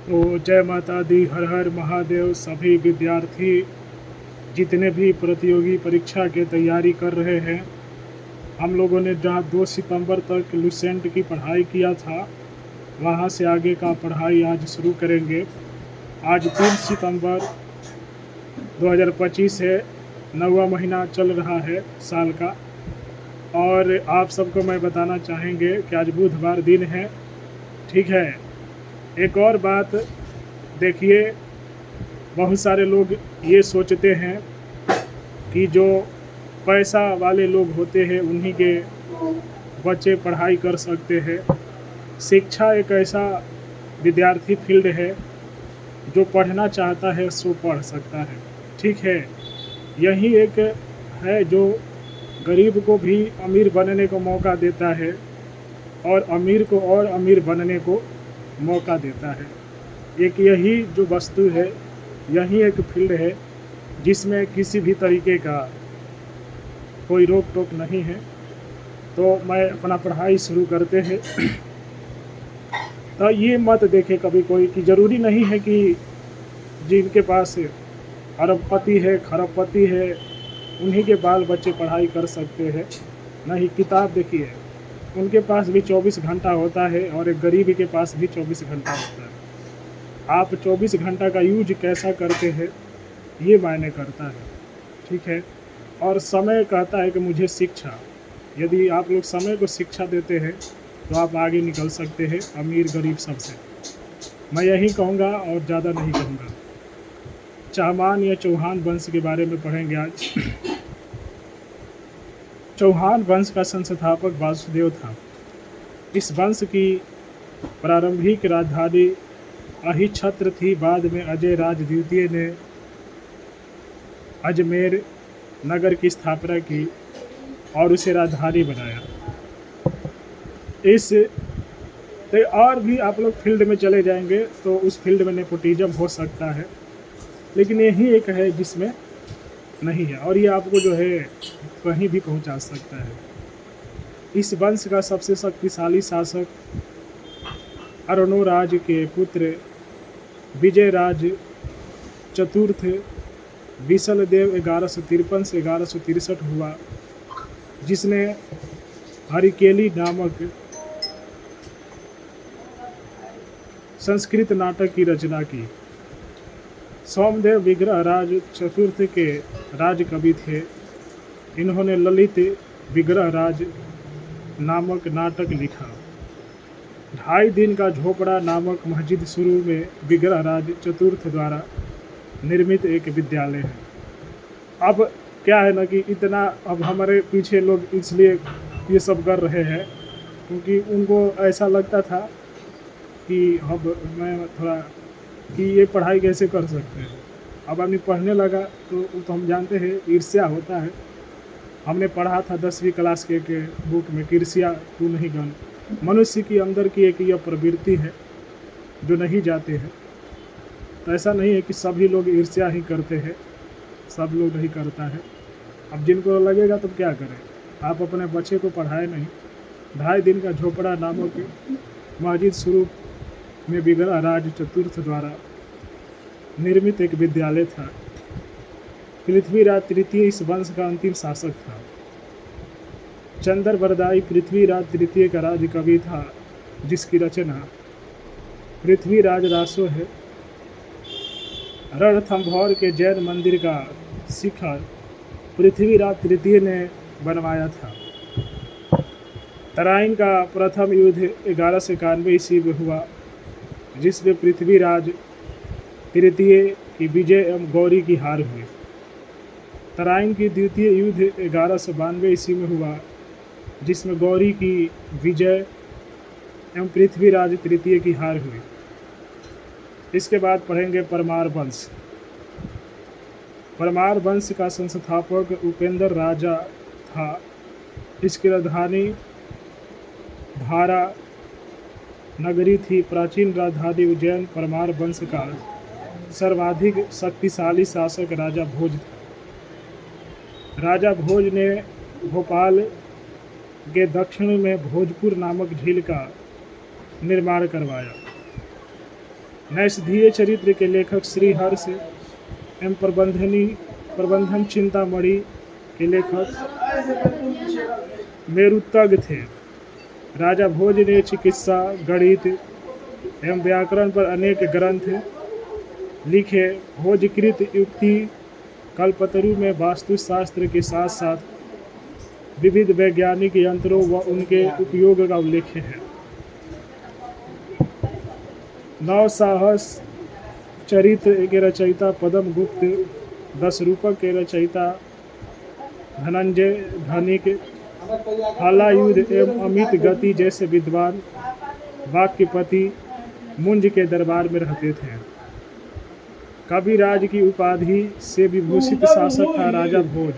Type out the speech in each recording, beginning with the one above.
तो जय माता दी, हर हर महादेव। सभी विद्यार्थी जितने भी प्रतियोगी परीक्षा की तैयारी कर रहे हैं, हम लोगों ने जहाँ 2 सितंबर तक लुसेंट की पढ़ाई किया था, वहाँ से आगे का पढ़ाई आज शुरू करेंगे। आज 3 सितंबर 2025 है, 9वां महीना चल रहा है साल का। और आप सबको मैं बताना चाहेंगे कि आज बुधवार दिन है, ठीक है। एक और बात देखिए, बहुत सारे लोग ये सोचते हैं कि जो पैसा वाले लोग होते हैं उन्हीं के बच्चे पढ़ाई कर सकते हैं। शिक्षा एक ऐसा विद्यार्थी फील्ड है जो पढ़ना चाहता है सो पढ़ सकता है, ठीक है। यही एक है जो गरीब को भी अमीर बनने को मौका देता है और अमीर को और अमीर बनने को मौका देता है। एक यही जो वस्तु है, यही एक फील्ड है जिसमें किसी भी तरीके का कोई रोक टोक नहीं है। तो मैं अपना पढ़ाई शुरू करते हैं। तो ये मत देखे कभी कोई कि ज़रूरी नहीं है कि जिनके पास अरबपति है, खरबपति है, उन्हीं के बाल बच्चे पढ़ाई कर सकते हैं। नहीं, किताब देखिए, उनके पास भी 24 घंटा होता है और एक गरीब के पास भी 24 घंटा होता है। आप 24 घंटा का यूज कैसा करते हैं ये मायने करता है, ठीक है। और समय कहता है कि मुझे शिक्षा, यदि आप लोग समय को शिक्षा देते हैं तो आप आगे निकल सकते हैं अमीर गरीब सबसे। मैं यही कहूँगा और ज़्यादा नहीं कहूँगा। चाहमान या चौहान वंश के बारे में पढ़ेंगे आज। चौहान वंश का संस्थापक वासुदेव था। इस वंश की प्रारंभिक राजधानी अहिछत्र थी। बाद में अजय राज द्वितीय ने अजमेर नगर की स्थापना की और उसे राजधानी बनाया। इस और भी आप लोग फील्ड में चले जाएंगे तो उस फील्ड में नेपोटिज्म हो सकता है, लेकिन यही एक है जिसमें नहीं है, और ये आपको जो है कहीं भी पहुंचा सकता है। इस वंश का सबसे शक्तिशाली शासक अरुणोराज के पुत्र विजयराज चतुर्थ विशलदेव 1153 से 1163 हुआ, जिसने हरिकेली नामक संस्कृत नाटक की रचना की। सोमदेव विग्रहराज चतुर्थ के राजकवि थे। इन्होंने ललित विग्रहराज नामक नाटक लिखा। 2.5 दिन का झोपड़ा नामक मस्जिद शुरू में विग्रहराज चतुर्थ द्वारा निर्मित एक विद्यालय है। अब क्या है ना कि इतना अब हमारे पीछे लोग इसलिए ये सब कर रहे हैं क्योंकि उनको ऐसा लगता था कि अब मैं थोड़ा कि ये पढ़ाई कैसे कर सकते हैं। अब आदमी पढ़ने लगा तो हम जानते हैं ईर्ष्या होता है। हमने पढ़ा था 10वीं क्लास के बुक में कि ईर्ष्या तू नहीं गन। मनुष्य की अंदर की एक यह प्रवृत्ति है जो नहीं जाते हैं। तो ऐसा नहीं है कि सभी लोग ईर्ष्या ही करते हैं, सब लोग नहीं करता है। अब जिनको लगेगा तो क्या करें। आप अपने बच्चे को पढ़ाए नहीं। 2.5 दिन का झोपड़ा नामक मस्जिद शुरू में विग्रहराज चतुर्थ द्वारा निर्मित एक विद्यालय था। पृथ्वीराज तृतीय इस वंश का अंतिम शासक था। चंद्रवरदायी पृथ्वीराज तृतीय का राज कवि था, जिसकी रचना पृथ्वीराज रासो है। रणथंभौर के जैन मंदिर का शिखर पृथ्वीराज तृतीय ने बनवाया था। तराइन का प्रथम युद्ध 1191 ईस्वी में हुआ, जिसमें पृथ्वीराज तृतीय की विजय एवं गौरी की हार हुई। तराइन की द्वितीय युद्ध 1192 ईस्वी में हुआ, जिसमें गौरी की विजय एवं पृथ्वीराज तृतीय की हार हुई। इसके बाद पढ़ेंगे परमार वंश। परमार वंश का संस्थापक उपेंद्र राजा था। इसकी राजधानी धारा नगरी थी। प्राचीन राजधानी उज्जैन। परमार वंश का सर्वाधिक शक्तिशाली शासक राजा भोज था। राजा भोज ने भोपाल के दक्षिण में भोजपुर नामक झील का निर्माण करवाया। नैषधीय चरित्र के लेखक श्री हर्ष एवं प्रबंधन चिंतामणि के लेखक मेरुतज्ञ थे। राजा भोज ने चिकित्सा, गणित एवं व्याकरण पर अनेक ग्रंथ लिखे। भोजकृत युक्ति कल्पतरु में वास्तुशास्त्र के साथ साथ विविध वैज्ञानिक यंत्रों व उनके उपयोग का उल्लेख है। नव साहस चरित्र के रचयिता पद्म गुप्त, 10 रूपक के रचयिता धनंजय धनिक, हलायुध एवं अमित गति जैसे विद्वान वाक्यपति मुंज के दरबार में रहते थे। कविराज की उपाधि से विभूषित शासक था राजा भोज।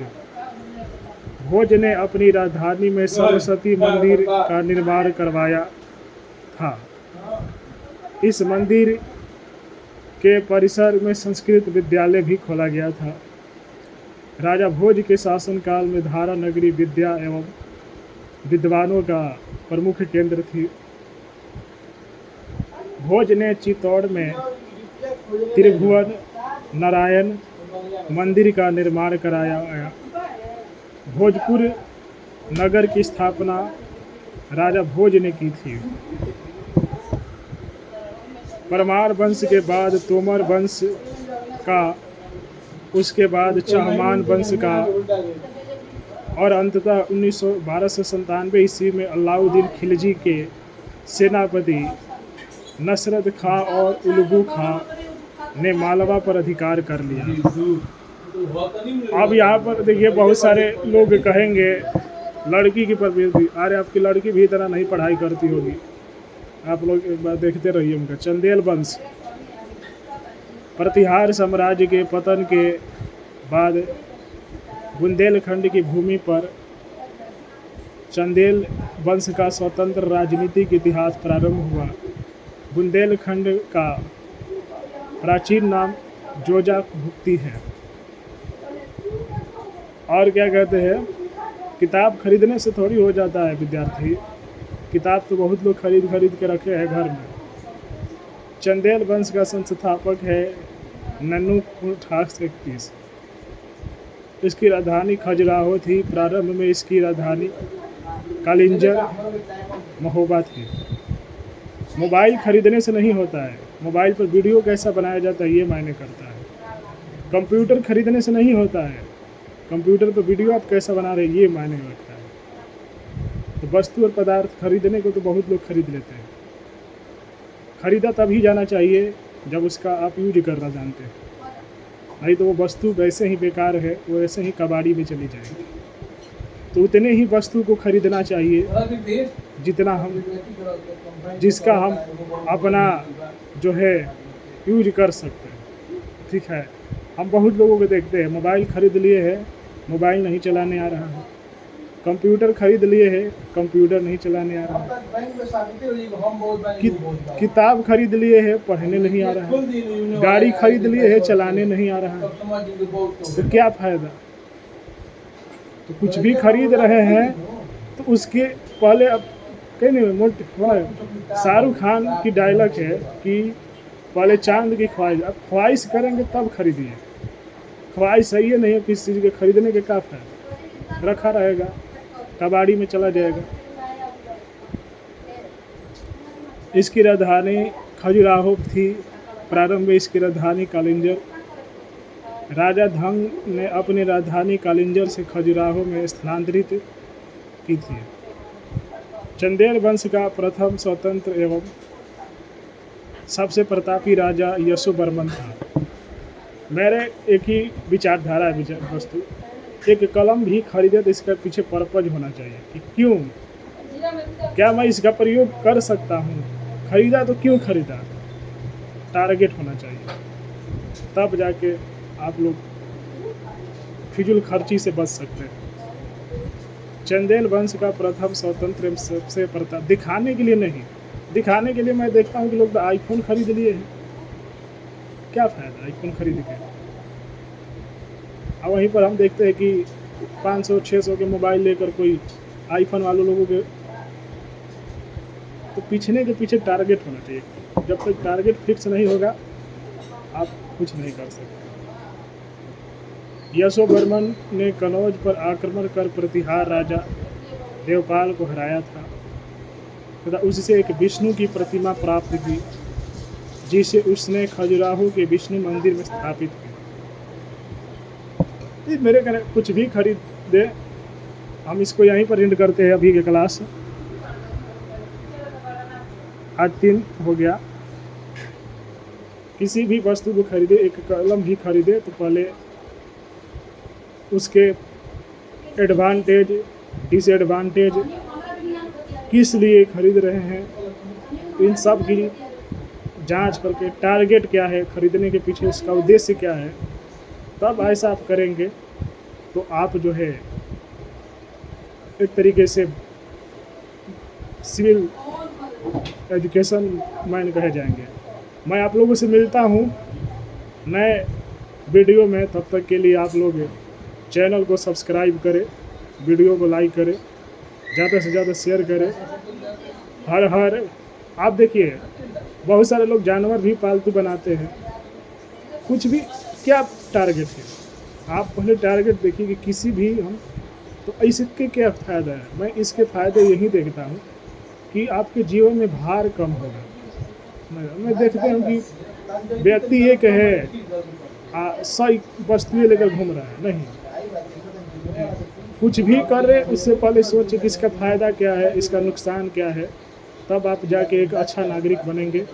भोज ने अपनी राजधानी में सरस्वती मंदिर का निर्माण करवाया था। इस मंदिर के परिसर में संस्कृत विद्यालय भी खोला गया था। राजा भोज के शासनकाल में धारा नगरी विद्या एवं विद्वानों का प्रमुख केंद्र थी। भोज ने चित्तौड़ में त्रिभुवन नारायण मंदिर का निर्माण कराया। भोजपुर नगर की स्थापना राजा भोज ने की थी। परमार वंश के बाद तोमर वंश का, उसके बाद चहमान वंश का और अंततः 1297 ईस्वी में अलाउद्दीन खिलजी के सेनापति नसरत खां और उलगू खां ने मालवा पर अधिकार कर लिया। अब यहाँ पर देखिए बहुत सारे लोग कहेंगे लड़की की प्रवृत्ति, अरे आपकी लड़की भी इतना नहीं पढ़ाई करती होगी। आप लोग एक बार देखते रहिए उनका चंदेल वंश। प्रतिहार साम्राज्य के पतन के बाद बुंदेलखंड की भूमि पर चंदेल वंश का स्वतंत्र राजनीतिक इतिहास प्रारंभ हुआ। बुंदेलखंड का प्राचीन नाम जोजा भुक्ति है। और क्या कहते हैं, किताब खरीदने से थोड़ी हो जाता है विद्यार्थी। किताब तो बहुत लोग खरीद के रखे हैं घर में। चंदेल वंश का संस्थापक है नन्नू 1831। इसकी राजधानी खजुराहो थी। प्रारंभ में इसकी राजधानी कालिंजर महोबा थी। मोबाइल खरीदने से नहीं होता है, मोबाइल पर वीडियो कैसा बनाया जाता है ये मायने करता है। कंप्यूटर खरीदने से नहीं होता है, कंप्यूटर पर वीडियो आप कैसा बना रहे हैं ये मायने रखता है। तो वस्तु और पदार्थ खरीदने को तो बहुत लोग खरीद लेते हैं। खरीदा तभी जाना चाहिए जब उसका आप यूज करना जानते हैं, नहीं तो वो वस्तु वैसे ही बेकार है, वो ऐसे ही कबाड़ी में चली जाएगी। तो उतने ही वस्तु को खरीदना चाहिए जिसका हम अपना जो है यूज कर सकते हैं। ठीक है, हम बहुत लोगों को देखते हैं मोबाइल खरीद लिए है, मोबाइल नहीं चलाने आ रहा है। कंप्यूटर खरीद लिए है, कंप्यूटर नहीं चलाने आ रहा है। किताब खरीद लिए है, पढ़ने नहीं आ रहा है। गाड़ी खरीद लिए है, चलाने नहीं आ रहा है। तो क्या फ़ायदा। तो कुछ भी खरीद रहे हैं तो उसके पहले अब कहीं नहीं, शाहरुख खान की डायलॉग है कि पहले चांद की ख्वाहिश, अब ख्वाहिश करेंगे तब खरीदिए। ख्वाहिश सही है नहीं है किसी चीज़ के खरीदने के क्या फायदा, रखा रहेगा कबाड़ी में चला जाएगा। इसकी राजधानी खजुराहो थी। प्रारंभ में इसकी राजधानी कालिंजर। राजा धंग ने अपनी राजधानी कालिंजर से खजुराहो में स्थानांतरित की थी। चंदेल वंश का प्रथम स्वतंत्र एवं सबसे प्रतापी राजा यशोवर्मन था। मेरे एक ही विचारधारा है वस्तु, एक कलम भी खरीदे तो इसका पीछे पर्पज होना चाहिए कि क्यों, क्या मैं इसका प्रयोग कर सकता हूँ, खरीदा तो क्यों खरीदा, टारगेट होना चाहिए। तब जाके आप लोग फिजूल खर्ची से बच सकते हैं। चंदेल वंश का प्रथम स्वतंत्र सबसे प्रताप, दिखाने के लिए नहीं, दिखाने के लिए मैं देखता हूँ कि लोग आईफोन खरीद लिए हैं। क्या फ़ायदा आईफोन खरीद के। अब वहीं पर हम देखते हैं कि 500-600 के मोबाइल लेकर कोई आईफोन वालों लोगों के, तो पीछने के पीछे टारगेट होना चाहिए। जब तक टारगेट फिक्स नहीं होगा आप कुछ नहीं कर सकते। यशोवर्मन ने कनौज पर आक्रमण कर प्रतिहार राजा देवपाल को हराया था तथा उससे एक विष्णु की प्रतिमा प्राप्त की जिसे उसने खजुराहो के विष्णु मंदिर में स्थापित किया। मेरे घर कुछ भी खरीदे, हम इसको यहीं पर एंड करते हैं अभी की क्लास। आज 3 हो गया। किसी भी वस्तु को खरीदे, एक कलम भी खरीदे तो पहले उसके एडवांटेज डिसएडवांटेज किस लिए खरीद रहे हैं इन सब की जांच करके, टारगेट क्या है खरीदने के पीछे, उसका उद्देश्य क्या है, तब ऐसा आप करेंगे तो आप जो है एक तरीके से सिविल एजुकेशन मैन कहे जाएंगे। मैं आप लोगों से मिलता हूँ नए वीडियो में। तब तक के लिए आप लोग चैनल को सब्सक्राइब करें, वीडियो को लाइक करें, ज़्यादा से ज़्यादा शेयर करें। हर आप देखिए बहुत सारे लोग जानवर भी पालतू बनाते हैं, कुछ भी क्या टारगेट है, आप पहले टारगेट देखिए कि किसी भी हम तो इसके क्या फ़ायदा है। मैं इसके फ़ायदे यही देखता हूँ कि आपके जीवन में भार कम होगा। मैं देखते हूँ कि व्यक्ति एक है 100 वस्तुएं लेकर घूम रहा है, नहीं, कुछ भी कर रहे उससे पहले सोचिए कि इसका फ़ायदा क्या है, इसका नुकसान क्या है, तब आप जाके एक अच्छा नागरिक बनेंगे।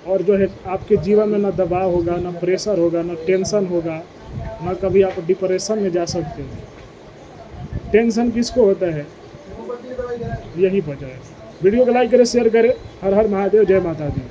और जो है आपके जीवन में ना दबाव होगा, ना प्रेशर होगा, ना टेंशन होगा, ना कभी आप डिप्रेशन में जा सकते हो। टेंशन किसको होता है, यही वजह है। वीडियो को लाइक करें, शेयर करें। हर हर महादेव, जय माता दी।